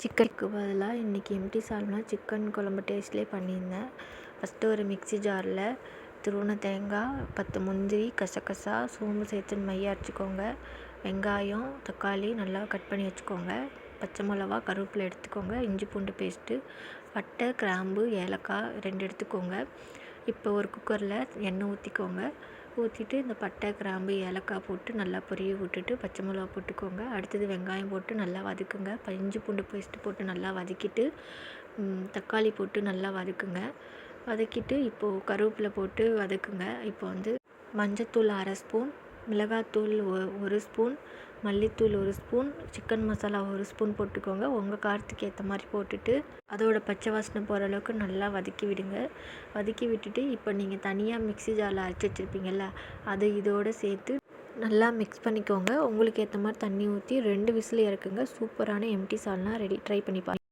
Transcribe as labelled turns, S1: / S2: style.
S1: சிக்கனுக்கு பதிலாக இன்றைக்கி எம்டி சால்னா சிக்கன் குழம்பு டேஸ்ட்லேயே பண்ணியிருந்தேன். ஃபஸ்ட்டு ஒரு மிக்ஸி ஜாரில் துருவின தேங்காய், 10 முந்திரி, கசகசா, சோம்பு சேர்த்து மைய அரைச்சிக்கோங்க. வெங்காயம், தக்காளி நல்லா கட் பண்ணி வச்சுக்கோங்க. பச்சை மிளகா, கருவேப்பிலை எடுத்துக்கோங்க. இஞ்சி பூண்டு பேஸ்ட்டு, பட்டை, கிராம்பு, ஏலக்காய் 2 எடுத்துக்கோங்க. இப்போ ஒரு குக்கரில் எண்ணெய் ஊற்றிக்கோங்க. ஊற்றிட்டு இந்த பட்டை, கிராம்பு, ஏலக்காய் போட்டு நல்லா பொரிய விட்டுட்டு பச்சை மிளகா போட்டுக்கோங்க. அடுத்தது வெங்காயம் போட்டு நல்லா வதக்குங்க. இஞ்சி பூண்டு பேஸ்ட்டு போட்டு நல்லா வதக்கிட்டு தக்காளி போட்டு நல்லா வதக்குங்க. வதக்கிட்டு இப்போது கருவேப்பிலை போட்டு வதக்குங்க. இப்போ மஞ்சத்தூள் 1/2 ஸ்பூன், மிளகாத்தூள் 1 ஸ்பூன், மல்லித்தூள் 1 ஸ்பூன், சிக்கன் மசாலா 1 ஸ்பூன் போட்டுக்கோங்க. உங்கள் காரத்துக்கு ஏற்ற மாதிரி போட்டுட்டு அதோட பச்சை வாசனை போகிற அளவுக்கு நல்லா வதக்கி விடுங்க. வதக்கி விட்டுட்டு இப்போ நீங்கள் தனியாக மிக்ஸி ஜாரில் அரைச்சி வச்சுருப்பீங்கள்ல, அதை இதோடு சேர்த்து நல்லா மிக்ஸ் பண்ணிக்கோங்க. உங்களுக்கு ஏற்ற மாதிரி தண்ணி ஊற்றி 2 விசில் இறக்குங்க. சூப்பரான எம்டி சால்னா ரெடி. ட்ரை பண்ணி பாருங்கள்.